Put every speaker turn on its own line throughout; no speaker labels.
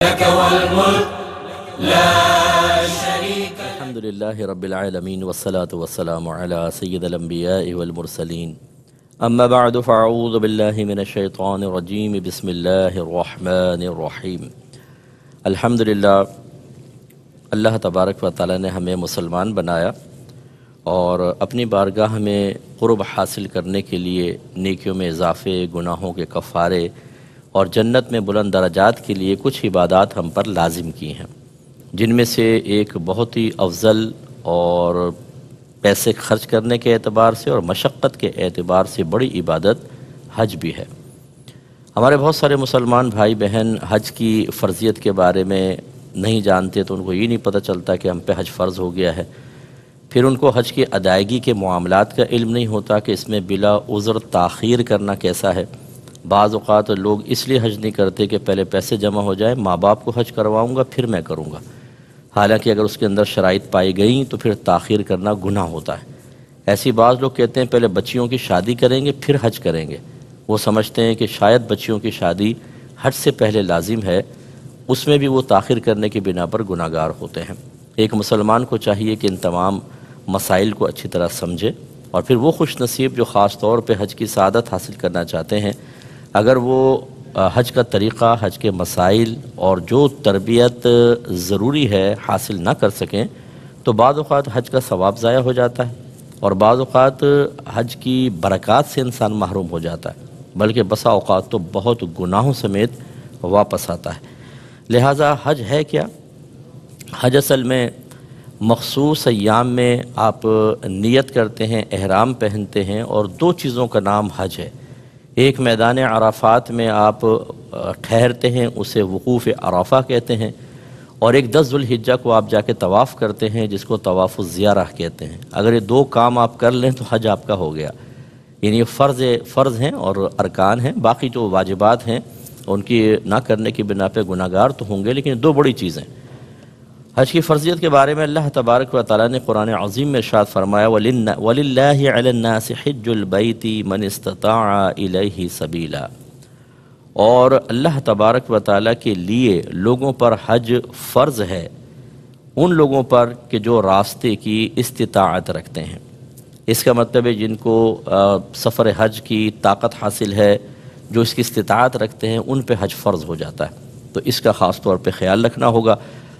لك والملك لا شريك لك.
الحمد لله رب العالمين والصلاة والسلام على سيد الأنبياء والمرسلين. أما بعد فأعوذ بالله من الشيطان الرجيم. بسم الله الرحمن الرحيم. الحمدللہ اللہ تبارک و تعالی نے ہمیں مسلمان بنایا اور اپنی بارگاہ میں قرب حاصل کرنے کے لیے نیکیوں میں اضافے، گناہوں کے کفارے اور جنت میں بلند درجات کے لیے کچھ عبادات ہم پر لازم کی ہیں، جن میں سے ایک بہت ہی افضل اور پیسے خرچ کرنے کے اعتبار سے اور مشقت کے اعتبار سے بڑی عبادت حج بھی ہے۔ ہمارے بہت سارے مسلمان بھائی بہن حج کی فرضیت کے بارے میں نہیں جانتے، تو ان کو یہ نہیں پتہ چلتا کہ ہم پہ حج فرض ہو گیا ہے۔ پھر ان کو حج کی ادائیگی کے معاملات کا علم نہیں ہوتا کہ اس میں بلا عذر تاخیر کرنا کیسا ہے۔ بعض اوقات لوگ اس لیے حج نہیں کرتے کہ پہلے پیسے جمع ہو جائیں، ماں باپ کو حج کرواؤں گا پھر میں کروں گا، حالانکہ اگر اس کے اندر شرائط پائی گئیں تو پھر تاخیر کرنا گناہ ہوتا ہے۔ ایسی بعض لوگ کہتے ہیں پہلے بچیوں کی شادی کریں گے پھر حج کریں گے، وہ سمجھتے ہیں کہ شاید بچیوں کی شادی حج سے پہلے لازم ہے، اس میں بھی وہ تاخیر کرنے کی بنا پر گناہ گار ہوتے ہیں۔ ایک مسلمان کو چاہیے کہ ان تمام مسائل کو اچھی طرح سمجھے، اور پھر وہ خوش نصیب جو خاص طور پہ حج کی سعادت حاصل کرنا چاہتے ہیں، اگر وہ حج کا طریقہ، حج کے مسائل اور جو تربیت ضروری ہے حاصل نہ کر سکیں تو بعض اوقات حج کا ثواب ضائع ہو جاتا ہے، اور بعض اوقات حج کی برکات سے انسان محروم ہو جاتا ہے، بلکہ بسا اوقات تو بہت گناہوں سمیت واپس آتا ہے۔ لہٰذا حج ہے کیا؟ حج اصل میں مخصوص ایام میں آپ نیت کرتے ہیں، احرام پہنتے ہیں، اور دو چیزوں کا نام حج ہے۔ ایک میدان عرفات میں آپ ٹھہرتے ہیں، اسے وقوف عرفہ کہتے ہیں، اور ایک 10 ذو الحجہ کو آپ جا کے طواف کرتے ہیں، جس کو طواف الزیارہ کہتے ہیں۔ اگر یہ دو کام آپ کر لیں تو حج آپ کا ہو گیا، یعنی یہ فرض ہیں اور ارکان ہیں، باقی جو واجبات ہیں ان کی نہ کرنے کی بنا پہ گناہ گار تو ہوں گے، لیکن دو بڑی چیزیں۔ حج کی فرضیت کے بارے میں اللہ تبارک و تعالی نے قرآن عظیم میں ارشاد فرمایا وَلِلَّهِ عَلَى النَّاسِ حِجُّ الْبَيْتِ مَنِ اسْتَطَاعَ إِلَيْهِ سَبِيلًا، اور اللہ تبارک و تعالی کے لیے لوگوں پر حج فرض ہے، ان لوگوں پر کہ جو راستے کی استطاعت رکھتے ہیں۔ اس کا مطلب ہے جن کو سفر حج کی طاقت حاصل ہے، جو اس کی استطاعت رکھتے ہیں، ان پہ حج فرض ہو جاتا ہے، تو اس کا خاص طور پہ خیال رکھنا ہوگا۔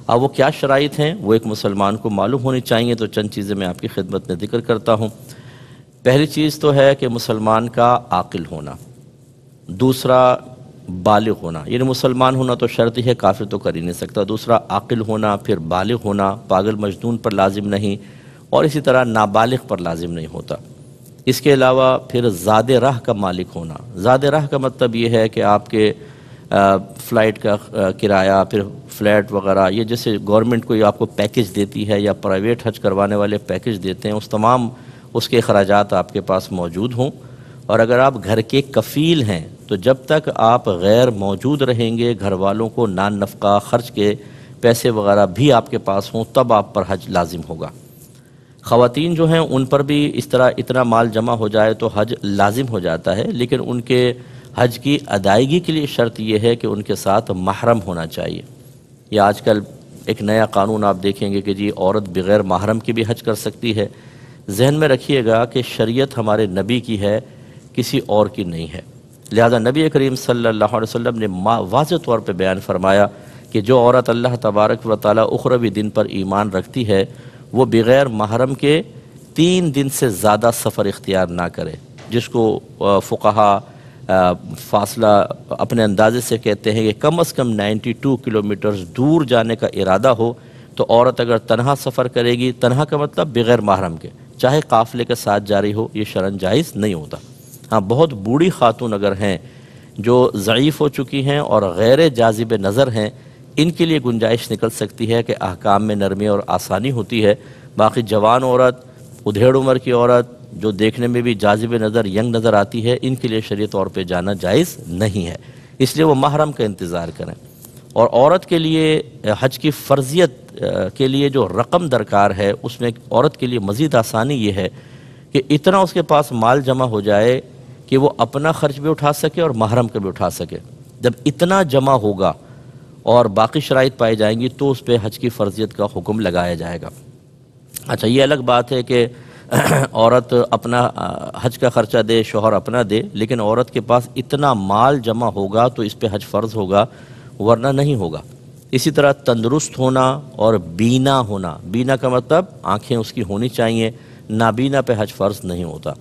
اب وہ کیا شرائط ہیں وہ ایک مسلمان کو معلوم ہونی چاہیے، تو چند چیزیں میں آپ کی خدمت میں ذکر کرتا ہوں۔ پہلی چیز تو ہے کہ مسلمان کا عاقل ہونا، دوسرا بالغ ہونا، یعنی مسلمان ہونا تو شرط ہی ہے، کافر تو کر ہی نہیں سکتا، دوسرا عاقل ہونا، پھر بالغ ہونا، پاگل مجنون پر لازم نہیں، اور اسی طرح نابالغ پر لازم نہیں ہوتا۔ اس کے علاوہ پھر زاد راہ کا مالک ہونا۔ زاد راہ کا مطلب یہ ہے کہ آپ کے فلائٹ کا کرایہ، پھر فلیٹ وغیرہ، یہ جیسے گورنمنٹ کوئی آپ کو پیکج دیتی ہے یا پرائیویٹ حج کروانے والے پیکج دیتے ہیں، اس تمام اس کے اخراجات آپ کے پاس موجود ہوں۔ اور اگر آپ گھر کے کفیل ہیں تو جب تک آپ غیر موجود رہیں گے، گھر والوں کو نان نفقہ خرچ کے پیسے وغیرہ بھی آپ کے پاس ہوں، تب آپ پر حج لازم ہوگا۔ خواتین جو ہیں ان پر بھی اس طرح اتنا مال جمع ہو جائے تو حج لازم ہو جاتا ہے، لیکن ان کے حج کی ادائیگی کے لیے شرط یہ ہے کہ ان کے ساتھ محرم ہونا چاہیے۔ یہ آج کل ایک نیا قانون آپ دیکھیں گے کہ جی عورت بغیر محرم کی بھی حج کر سکتی ہے۔ ذہن میں رکھیے گا کہ شریعت ہمارے نبی کی ہے، کسی اور کی نہیں ہے، لہذا نبی کریم صلی اللہ علیہ وسلم نے واضح طور پہ بیان فرمایا کہ جو عورت اللہ تبارک و تعالی اخروی دن پر ایمان رکھتی ہے، وہ بغیر محرم کے 3 دن سے زیادہ سفر اختیار نہ کرے، جس کو فقہا فاصلہ اپنے اندازے سے کہتے ہیں کہ کم از کم 92 کلومیٹرز دور جانے کا ارادہ ہو تو عورت اگر تنہا سفر کرے گی، تنہا کا مطلب بغیر محرم کے، چاہے قافلے کے ساتھ جاری ہو، یہ شرعاً جائز نہیں ہوتا۔ ہاں، بہت بوڑھی خاتون اگر ہیں جو ضعیف ہو چکی ہیں اور غیر جاذب نظر ہیں، ان کے لیے گنجائش نکل سکتی ہے کہ احکام میں نرمی اور آسانی ہوتی ہے۔ باقی جوان عورت، ادھیڑ عمر کی عورت جو دیکھنے میں بھی جاذب نظر ینگ نظر آتی ہے، ان کے لیے شرعی طور پہ جانا جائز نہیں ہے، اس لیے وہ محرم کا انتظار کریں۔ اور عورت کے لیے حج کی فرضیت کے لیے جو رقم درکار ہے، اس میں عورت کے لیے مزید آسانی یہ ہے کہ اتنا اس کے پاس مال جمع ہو جائے کہ وہ اپنا خرچ بھی اٹھا سکے اور محرم کا بھی اٹھا سکے۔ جب اتنا جمع ہوگا اور باقی شرائط پائی جائیں گی تو اس پہ حج کی فرضیت کا حکم لگایا جائے گا۔ اچھا، یہ الگ بات ہے کہ عورت اپنا حج کا خرچہ دے، شوہر اپنا دے، لیکن عورت کے پاس اتنا مال جمع ہوگا تو اس پہ حج فرض ہوگا، ورنہ نہیں ہوگا۔ اسی طرح تندرست ہونا اور بینا ہونا، بینا کا مطلب آنکھیں اس کی ہونی چاہیے، نابینا پہ حج فرض نہیں ہوتا۔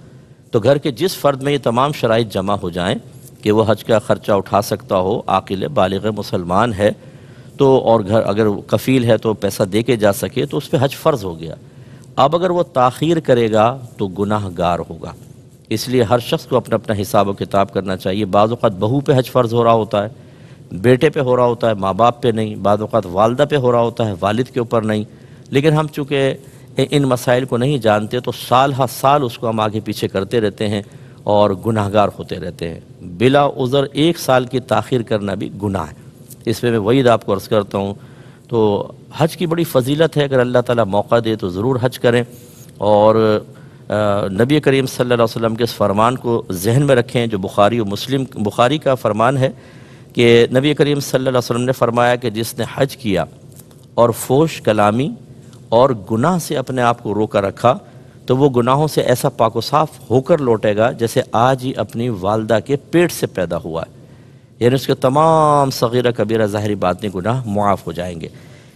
تو گھر کے جس فرد میں یہ تمام شرائط جمع ہو جائیں کہ وہ حج کا خرچہ اٹھا سکتا ہو، عاقل بالغ مسلمان ہے تو، اور گھر اگر کفیل ہے تو پیسہ دے کے جا سکے، تو اس پہ حج فرض ہو گیا۔ اب اگر وہ تاخیر کرے گا تو گناہ گار ہوگا۔ اس لیے ہر شخص کو اپنا اپنا حساب و کتاب کرنا چاہیے۔ بعض اوقات بہو پہ حج فرض ہو رہا ہوتا ہے، بیٹے پہ ہو رہا ہوتا ہے، ماں باپ پہ نہیں۔ بعض اوقات والدہ پہ ہو رہا ہوتا ہے، والد کے اوپر نہیں۔ لیکن ہم چونکہ ان مسائل کو نہیں جانتے تو سال ہر سال اس کو ہم آگے پیچھے کرتے رہتے ہیں اور گناہ گار ہوتے رہتے ہیں۔ بلا عذر 1 سال کی تاخیر کرنا بھی گناہ ہے۔ اس پہ میں وعید آپ کو عرض کرتا ہوں۔ تو حج کی بڑی فضیلت ہے، اگر اللہ تعالیٰ موقع دے تو ضرور حج کریں، اور نبی کریم صلی اللہ علیہ وسلم کے اس فرمان کو ذہن میں رکھیں جو بخاری کا فرمان ہے کہ نبی کریم صلی اللہ علیہ وسلم نے فرمایا کہ جس نے حج کیا اور فحش کلامی اور گناہ سے اپنے آپ کو روکا رکھا تو وہ گناہوں سے ایسا پاک و صاف ہو کر لوٹے گا جیسے آج ہی اپنی والدہ کے پیٹ سے پیدا ہوا ہے، یعنی اس کے تمام صغیرہ کبیرہ ظاہری باطنی گناہ معاف ہو جائیں گے۔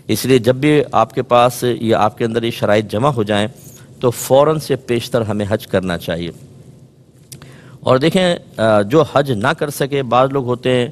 اس لیے جب بھی آپ کے پاس یا آپ کے اندر یہ شرائط جمع ہو جائیں تو فوراً سے پیشتر ہمیں حج کرنا چاہیے۔ اور دیکھیں، جو حج نہ کر سکے، بعض لوگ ہوتے ہیں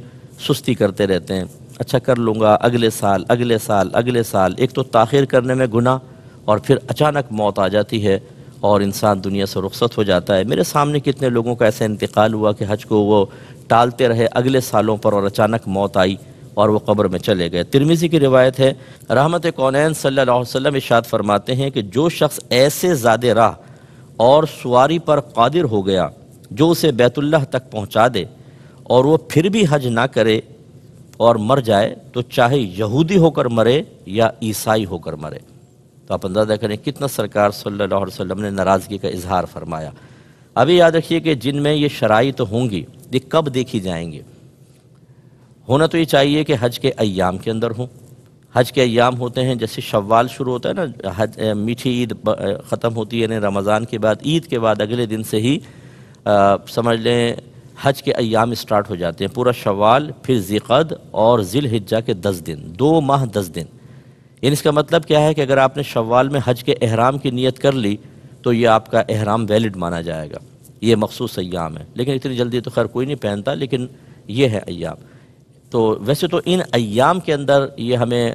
سستی کرتے رہتے ہیں، اچھا کر لوں گا اگلے سال اگلے سال اگلے سال۔ ایک تو تاخیر کرنے میں گناہ، اور پھر اچانک موت آ جاتی ہے اور انسان دنیا سے رخصت ہو جاتا ہے۔ میرے سامنے کتنے لوگوں کا ایسا انتقال ہوا کہ حج کو وہ ٹالتے رہے اگلے سالوں پر، اور اچانک موت آئی اور وہ قبر میں چلے گئے۔ ترمذی کی روایت ہے، رحمت کونین صلی اللہ علیہ وسلم ارشاد فرماتے ہیں کہ جو شخص ایسے زیادہ راہ اور سواری پر قادر ہو گیا جو اسے بیت اللہ تک پہنچا دے، اور وہ پھر بھی حج نہ کرے اور مر جائے، تو چاہے یہودی ہو کر مرے یا عیسائی ہو کر مرے۔ تو آپ اندازہ کریں کتنا سرکار صلی اللہ علیہ وسلم نے ناراضگی کا اظہار فرمایا۔ ابھی یاد رکھیے کہ جن میں یہ شرائط ہوں گی، یہ کب دیکھی جائیں گی؟ ہونا تو یہ چاہیے کہ حج کے ایام کے اندر ہوں۔ حج کے ایام ہوتے ہیں جیسے شوال شروع ہوتا ہے نا، میٹھی عید ختم ہوتی ہے، یعنی رمضان کے بعد، عید کے بعد اگلے دن سے ہی سمجھ لیں حج کے ایام اسٹارٹ ہو جاتے ہیں۔ پورا شوال، پھر ذیقعد اور ذی الحجہ کے 10 دن، 2 ماہ 10 دن۔ یعنی اس کا مطلب کیا ہے کہ اگر آپ نے شوال میں حج کے احرام کی نیت کر لی تو یہ آپ کا احرام ویلڈ مانا جائے گا۔ یہ مخصوص ایام ہے، لیکن اتنی جلدی تو خیر کوئی نہیں پہنتا، لیکن یہ ہے ایام۔ تو ویسے تو ان ایام کے اندر یہ ہمیں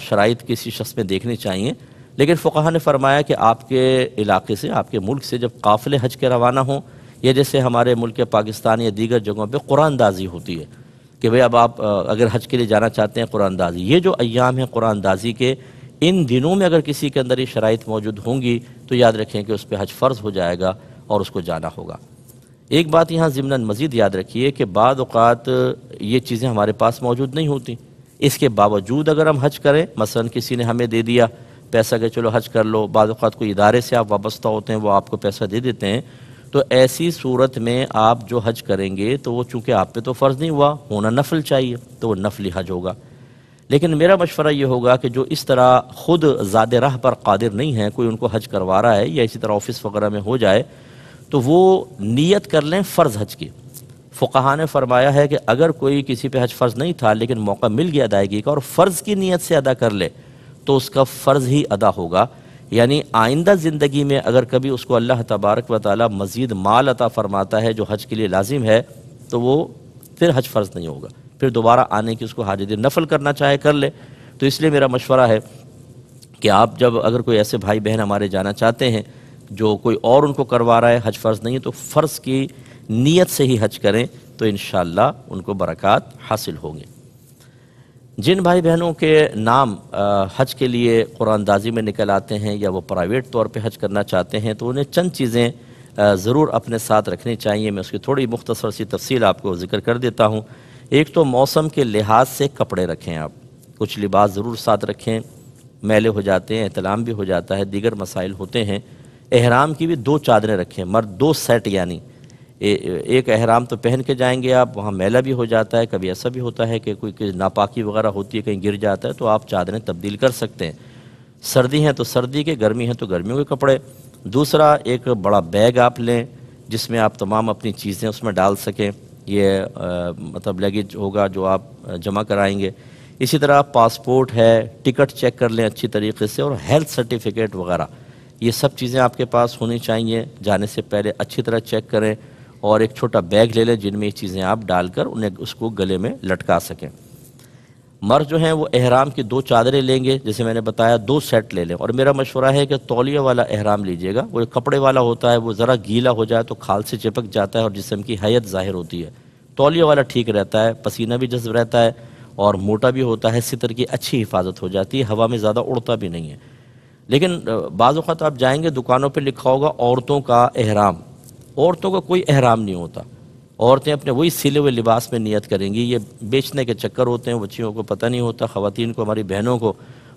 شرائط کسی شخص میں دیکھنی چاہیے، لیکن فقہا نے فرمایا کہ آپ کے علاقے سے، آپ کے ملک سے جب قافلے حج کے روانہ ہوں، یا جیسے ہمارے ملک پاکستان یا دیگر جگہوں پہ قرآن دازی ہوتی ہے کہ بھئی اب آپ اگر حج کے لیے جانا چاہتے ہیں قرآن دازی، یہ جو ایام ہیں قرآن دازی کے، ان دنوں میں اگر کسی کے اندر یہ شرائط موجود ہوں گی تو یاد رکھیں کہ اس پہ حج فرض ہو جائے گا اور اس کو جانا ہوگا۔ ایک بات یہاں ضمناً مزید یاد رکھیے کہ بعض اوقات یہ چیزیں ہمارے پاس موجود نہیں ہوتی، اس کے باوجود اگر ہم حج کریں، مثلا کسی نے ہمیں دے دیا پیسہ کہ چلو حج کر لو، بعض اوقات کوئی ادارے سے آپ وابستہ ہوتے ہیں، وہ آپ کو پیسہ دے دیتے ہیں، تو ایسی صورت میں آپ جو حج کریں گے تو وہ چونکہ آپ پہ تو فرض نہیں ہوا، ہونا نفل چاہیے، تو وہ نفلی حج ہوگا۔ لیکن میرا مشورہ یہ ہوگا کہ جو اس طرح خود زیادہ راہ پر قادر نہیں ہیں، کوئی ان کو حج کروا رہا ہے یا اسی طرح آفس وغیرہ میں ہو جائے، تو وہ نیت کر لیں فرض حج کی۔ فقہا نے فرمایا ہے کہ اگر کوئی کسی پہ حج فرض نہیں تھا لیکن موقع مل گیا ادائیگی کا اور فرض کی نیت سے ادا کر لے تو اس کا فرض ہی ادا ہوگا، یعنی آئندہ زندگی میں اگر کبھی اس کو اللہ تبارک و تعالی مزید مال عطا فرماتا ہے جو حج کے لیے لازم ہے تو وہ پھر حج فرض نہیں ہوگا، پھر دوبارہ آنے کی اس کو حاجت نفل کرنا چاہے کر لے۔ تو اس لیے میرا مشورہ ہے کہ آپ جب اگر کوئی ایسے بھائی بہن ہمارے جانا چاہتے ہیں جو کوئی اور ان کو کروا رہا ہے، حج فرض نہیں ہے، تو فرض کی نیت سے ہی حج کریں تو انشاءاللہ ان کو برکات حاصل ہوں گے۔ جن بھائی بہنوں کے نام حج کے لیے قرآن دازی میں نکل آتے ہیں یا وہ پرائیویٹ طور پہ حج کرنا چاہتے ہیں تو انہیں چند چیزیں ضرور اپنے ساتھ رکھنی چاہیے۔ میں اس کی تھوڑی مختصر سی تفصیل آپ کو ذکر کر دیتا ہوں۔ ایک تو موسم کے لحاظ سے کپڑے رکھیں، آپ کچھ لباس ضرور ساتھ رکھیں، میلے ہو جاتے ہیں، احتلام بھی ہو جاتا ہے، دیگر مسائل ہوتے ہیں۔ احرام کی بھی 2 چادریں رکھیں، مرد 2 سیٹ، یعنی ایک احرام تو پہن کے جائیں گے آپ، وہاں میلا بھی ہو جاتا ہے، کبھی ایسا بھی ہوتا ہے کہ کوئی ناپاکی وغیرہ ہوتی ہے، کہیں گر جاتا ہے تو آپ چادریں تبدیل کر سکتے ہیں، سردی ہیں تو سردی کے، گرمی ہیں تو گرمیوں کے کپڑے۔ دوسرا ایک بڑا بیگ آپ لیں جس میں آپ تمام اپنی چیزیں اس میں ڈال سکیں، یہ مطلب لیگیج ہوگا جو آپ جمع کرائیں گے۔ اسی طرح پاسپورٹ ہے، ٹکٹ چیک کر لیں اچھی طریقے سے، اور ہیلتھ سرٹیفکیٹ وغیرہ، یہ سب چیزیں آپ کے پاس ہونی چاہیے، جانے سے پہلے اچھی طرح چیک کریں، اور ایک چھوٹا بیگ لے لیں جن میں یہ چیزیں آپ ڈال کر انہیں اس کو گلے میں لٹکا سکیں۔ مرد جو ہیں وہ احرام کی 2 چادریں لیں گے، جیسے میں نے بتایا 2 سیٹ لے لیں، اور میرا مشورہ ہے کہ تولیہ والا احرام لیجئے گا، وہ کپڑے والا ہوتا ہے وہ ذرا گیلا ہو جائے تو کھال سے چپک جاتا ہے اور جسم کی حیت ظاہر ہوتی ہے۔ تولیہ والا ٹھیک رہتا ہے، پسینہ بھی جذب رہتا ہے اور موٹا بھی ہوتا ہے، ستر کی اچھی حفاظت ہو جاتی ہے، ہوا میں زیادہ اڑتا بھی نہیں ہے۔ لیکن بعض اوقات آپ جائیں گے دکانوں پہ لکھا ہوگا عورتوں کا احرام، عورتوں کا کوئی احرام نہیں ہوتا، عورتیں اپنے وہی سلے ہوئے لباس میں نیت کریں گی، یہ بیچنے کے چکر ہوتے ہیں، بچیوں کو پتہ نہیں ہوتا، خواتین کو، ہماری بہنوں کو،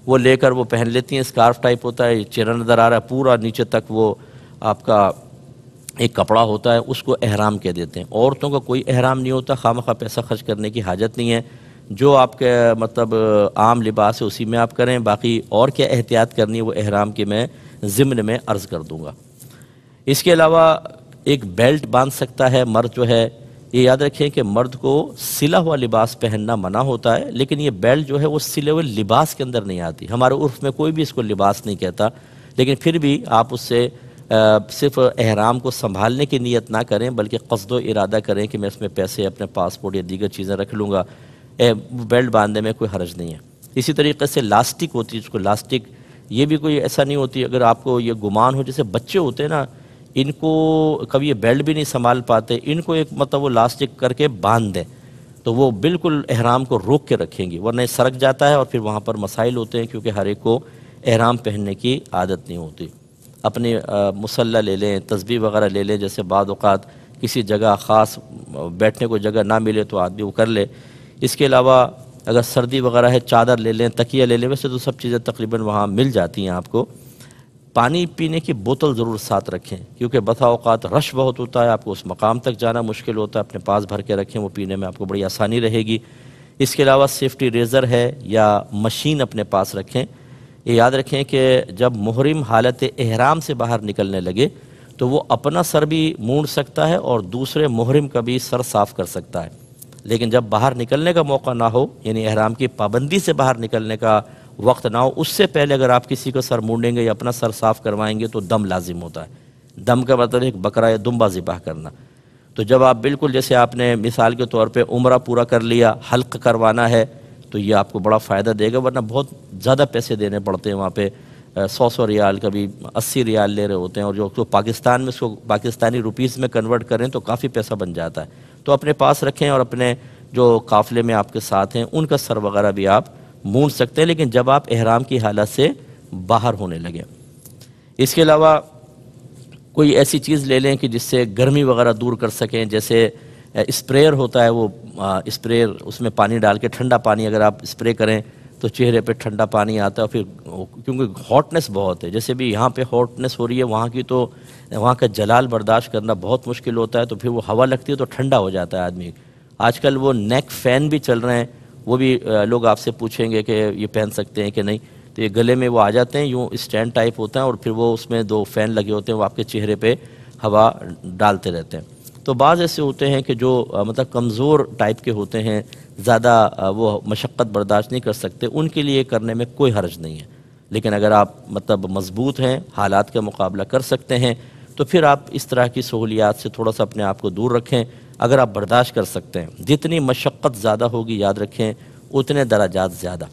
وہ لے کر وہ پہن لیتی ہیں، اسکارف ٹائپ ہوتا ہے، چہرہ نظر آ رہا ہے پورا نیچے تک، وہ آپ کا ایک کپڑا ہوتا ہے، اس کو احرام کہہ دیتے ہیں۔ عورتوں کا کوئی احرام نہیں ہوتا، خواہ پیسہ خرچ کرنے کی حاجت نہیں ہے، جو آپ کے مطلب عام لباس ہے اسی میں آپ کریں، باقی اور کیا احتیاط کرنی ہے وہ احرام کی میں ضمن میں عرض کر دوں گا۔ اس کے علاوہ ایک بیلٹ باندھ سکتا ہے مرد جو ہے، یہ یاد رکھیں کہ مرد کو سلا ہوا لباس پہننا منع ہوتا ہے، لیکن یہ بیلٹ جو ہے وہ سلے ہوئے لباس کے اندر نہیں آتی، ہمارے عرف میں کوئی بھی اس کو لباس نہیں کہتا، لیکن پھر بھی آپ اس سے صرف احرام کو سنبھالنے کی نیت نہ کریں بلکہ قصد و ارادہ کریں کہ میں اس میں پیسے، اپنے پاسپورٹ یا دیگر چیزیں رکھ لوں گا، بیلٹ باندھنے میں کوئی حرج نہیں ہے۔ اسی طریقے سے لاسٹک ہوتی ہے، اس کو لاسٹک، یہ بھی کوئی ایسا نہیں ہوتی، اگر آپ کو یہ گمان ہو، جیسے بچے ہوتے ہیں نا، ان کو کبھی یہ بیلٹ بھی نہیں سنبھال پاتے، ان کو ایک مطلب وہ لاسٹک کر کے باندھ دیں تو وہ بالکل احرام کو روک کے رکھیں گی، ورنہ یہ سرک جاتا ہے اور پھر وہاں پر مسائل ہوتے ہیں، کیونکہ ہر ایک کو احرام پہننے کی عادت نہیں ہوتی۔ اپنی مصلی لے لیں، تسبیح وغیرہ لے لیں، جیسے بعض اوقات کسی جگہ خاص بیٹھنے کو جگہ نہ ملے تو آدمی وہ کر لے۔ اس کے علاوہ اگر سردی وغیرہ ہے چادر لے لیں، تکیہ لے لیں، ویسے تو سب چیزیں تقریباً وہاں مل جاتی ہیں آپ کو۔ پانی پینے کی بوتل ضرور ساتھ رکھیں، کیونکہ بسا اوقات رش بہت ہوتا ہے، آپ کو اس مقام تک جانا مشکل ہوتا ہے، اپنے پاس بھر کے رکھیں، وہ پینے میں آپ کو بڑی آسانی رہے گی۔ اس کے علاوہ سیفٹی ریزر ہے یا مشین اپنے پاس رکھیں۔ یہ یاد رکھیں کہ جب محرم حالت احرام سے باہر نکلنے لگے تو وہ اپنا سر بھی مونڈ سکتا ہے اور دوسرے محرم کا بھی سر صاف کر سکتا ہے، لیکن جب باہر نکلنے کا موقع نہ ہو، یعنی احرام کی پابندی سے باہر نکلنے کا وقت نہ ہو، اس سے پہلے اگر آپ کسی کو سر مونڈیں گے یا اپنا سر صاف کروائیں گے تو دم لازم ہوتا ہے۔ دم کا مطلب ایک بکرا یا دمبا ذبح کرنا۔ تو جب آپ بالکل جیسے آپ نے مثال کے طور پہ عمرہ پورا کر لیا، حلق کروانا ہے تو یہ آپ کو بڑا فائدہ دے گا، ورنہ بہت زیادہ پیسے دینے پڑتے ہیں وہاں پہ، 100 ریال، کبھی 80 ریال لے رہے ہوتے ہیں، اور جو پاکستان میں اس کو پاکستانی روپیز میں کنورٹ کریں تو کافی پیسہ بن جاتا ہے۔ تو اپنے پاس رکھیں، اور اپنے جو قافلے میں آپ کے ساتھ ہیں ان کا سر وغیرہ بھی آپ مونڈ سکتے ہیں، لیکن جب آپ احرام کی حالت سے باہر ہونے لگیں۔ اس کے علاوہ کوئی ایسی چیز لے لیں کہ جس سے گرمی وغیرہ دور کر سکیں، جیسے اسپریئر ہوتا ہے، وہ اسپریئر، اس میں پانی ڈال کے ٹھنڈا پانی اگر آپ اسپرے کریں تو چہرے پہ ٹھنڈا پانی آتا ہے، پھر کیونکہ ہاٹنس بہت ہے، جیسے بھی یہاں پہ ہاٹنس ہو رہی ہے وہاں کی، تو وہاں کا جلال برداشت کرنا بہت مشکل ہوتا ہے، تو پھر وہ ہوا لگتی ہے تو ٹھنڈا ہو جاتا ہے آدمی۔ آج کل وہ نیک فین بھی چل رہے ہیں، وہ بھی لوگ آپ سے پوچھیں گے کہ یہ پہن سکتے ہیں کہ نہیں، تو یہ گلے میں وہ آ جاتے ہیں، یوں اسٹینڈ ٹائپ ہوتا ہے، اور پھر وہ اس میں 2 فین لگے ہوتے ہیں، وہ آپ کے چہرے پہ ہوا ڈالتے رہتے ہیں۔ تو بعض ایسے ہوتے ہیں کہ جو مطلب کمزور ٹائپ کے ہوتے ہیں، زیادہ وہ مشقت برداشت نہیں کر سکتے، ان کے لیے کرنے میں کوئی حرج نہیں ہے، لیکن اگر آپ مطلب مضبوط ہیں، حالات کا مقابلہ کر سکتے ہیں، تو پھر آپ اس طرح کی سہولیات سے تھوڑا سا اپنے آپ کو دور رکھیں۔ اگر آپ برداشت کر سکتے ہیں، جتنی مشقت زیادہ ہوگی یاد رکھیں اتنے درجات زیادہ،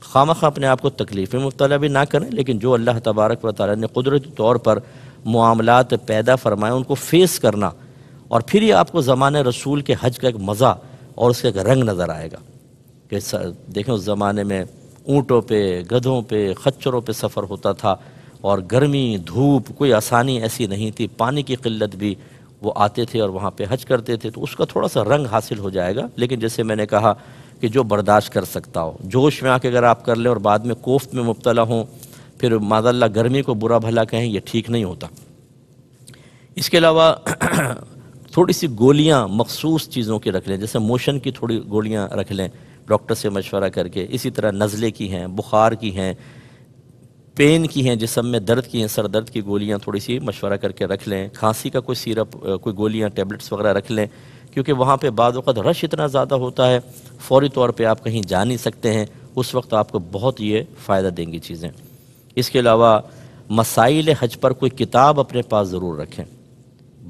خواہ اپنے آپ کو تکلیف میں مبتلا بھی نہ کریں، لیکن جو اللہ تبارک و تعالی نے قدرتی طور پر معاملات پیدا فرمائے ان کو فیس کرنا، اور پھر یہ آپ کو زمانے رسول کے حج کا ایک مزہ اور اس کا ایک رنگ نظر آئے گا کہ دیکھیں اس زمانے میں اونٹوں پہ، گدھوں پہ، خچروں پہ سفر ہوتا تھا، اور گرمی، دھوپ، کوئی آسانی ایسی نہیں تھی، پانی کی قلت بھی، وہ آتے تھے اور وہاں پہ حج کرتے تھے، تو اس کا تھوڑا سا رنگ حاصل ہو جائے گا۔ لیکن جیسے میں نے کہا کہ جو برداشت کر سکتا ہو، جوش میں آ کے اگر آپ کر لیں اور بعد میں کوفت میں مبتلا ہوں، پھر معاذ اللہ گرمی کو برا بھلا کہیں، یہ ٹھیک نہیں ہوتا۔ اس کے علاوہ تھوڑی سی گولیاں مخصوص چیزوں کی رکھ لیں، جیسے موشن کی تھوڑی گولیاں رکھ لیں ڈاکٹر سے مشورہ کر کے، اسی طرح نزلے کی ہیں، بخار کی ہیں، پین کی ہیں، جسم میں درد کی ہیں، سر درد کی گولیاں تھوڑی سی مشورہ کر کے رکھ لیں، کھانسی کا کوئی سیرپ، کوئی گولیاں ٹیبلٹس وغیرہ رکھ لیں، کیونکہ وہاں پہ بعض اوقات رش اتنا زیادہ ہوتا ہے، فوری طور پہ آپ کہیں جا نہیں سکتے ہیں، اس وقت آپ کو بہت یہ فائدہ دیں گی چیزیں۔ اس کے علاوہ مسائل حج پر کوئی کتاب اپنے پاس ضرور رکھیں،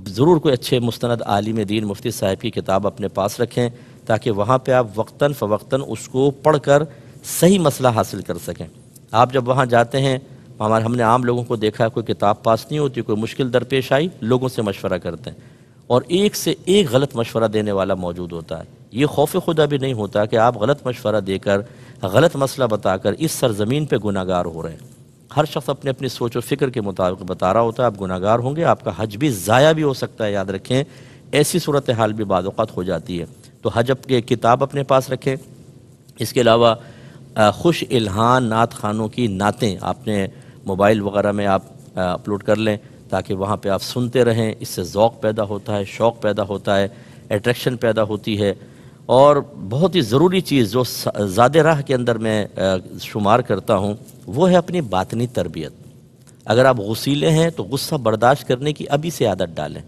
ضرور کوئی اچھے مستند عالم دین مفتی صاحب کی کتاب اپنے پاس رکھیں، تاکہ وہاں پہ آپ وقتاً فوقتاً اس کو پڑھ کر صحیح مسئلہ حاصل کر سکیں۔ آپ جب وہاں جاتے ہیں، ہم نے عام لوگوں کو دیکھا ہے، کوئی کتاب پاس نہیں ہوتی، کوئی مشکل درپیش آئی، لوگوں سے مشورہ کرتے ہیں اور ایک سے ایک غلط مشورہ دینے والا موجود ہوتا ہے۔ یہ خوف خدا بھی نہیں ہوتا کہ آپ غلط مشورہ دے کر، غلط مسئلہ بتا کر اس سرزمین پہ گناہ گار ہو رہے ہیں۔ ہر شخص اپنے اپنی سوچ و فکر کے مطابق بتا رہا ہوتا ہے، آپ گناہ گار ہوں گے، آپ کا حج بھی ضائع بھی ہو سکتا ہے، یاد رکھیں ایسی صورتحال بھی بعض اوقات ہو جاتی ہے۔ تو حج کی کتاب اپنے پاس رکھیں۔ اس کے علاوہ خوش الہان نعت خانوں کی نعتیں اپنے موبائل وغیرہ میں آپ اپلوڈ کر لیں، تاکہ وہاں پہ آپ سنتے رہیں، اس سے ذوق پیدا ہوتا ہے، شوق پیدا ہوتا ہے، اٹریکشن پیدا ہوتی ہے۔ اور بہت ہی ضروری چیز جو زاد راہ کے اندر میں شمار کرتا ہوں، وہ ہے اپنی باطنی تربیت۔ اگر آپ غصیلے ہیں تو غصہ برداشت کرنے کی ابھی سے عادت ڈالیں۔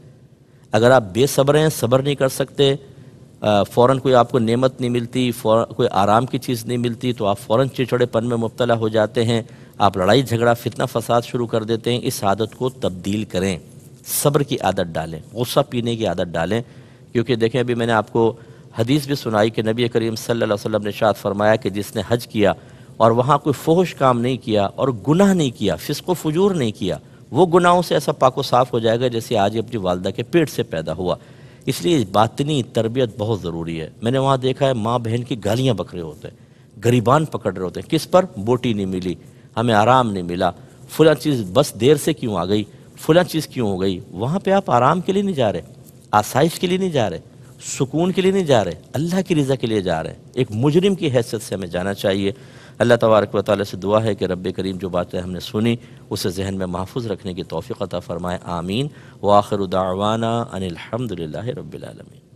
اگر آپ بے صبر ہیں، صبر نہیں کر سکتے، فوراً کوئی آپ کو نعمت نہیں ملتی، کوئی آرام کی چیز نہیں ملتی، تو آپ فوراً چڑچڑے پن میں مبتلا ہو جاتے ہیں، آپ لڑائی جھگڑا فتنہ فساد شروع کر دیتے ہیں۔ اس عادت کو تبدیل کریں، صبر کی عادت ڈالیں، غصہ پینے کی عادت ڈالیں، کیونکہ دیکھیں ابھی میں نے آپ کو حدیث بھی سنائی کہ نبی کریم صلی اللہ علیہ وسلم نے ارشاد فرمایا کہ جس نے حج کیا اور وہاں کوئی فحش کام نہیں کیا اور گناہ نہیں کیا، فسق و فجور نہیں کیا، وہ گناہوں سے ایسا پاک و صاف ہو جائے گا جیسے آج اپنی والدہ کے پیٹ سے پیدا ہوا۔ اس لیے باطنی تربیت بہت ضروری ہے۔ میں نے وہاں دیکھا ہے ماں بہن کی گالیاں بک رہے ہوتے ہیں، گریبان پکڑ رہے ہوتے ہیں، کس پر؟ بوٹی نہیں ملی، ہمیں آرام نہیں ملا، فلاں چیز بس دیر سے کیوں آ گئی، فلاں چیز کیوں ہو گئی۔ وہاں پہ آپ آرام کے لیے نہیں جا رہے، آسائش کے لیے نہیں جا رہے، سکون کے لیے نہیں جا رہے، اللہ کی رضا کے لیے جا رہے ہیں۔ ایک مجرم کی حیثیت سے ہمیں جانا چاہیے۔ اللہ تبارک و تعالیٰ سے دعا ہے کہ رب کریم جو باتیں ہم نے سنی اسے ذہن میں محفوظ رکھنے کی توفیق عطا فرمائے، آمین۔ وآخر دعوانا ان الحمد للہ رب العالمین۔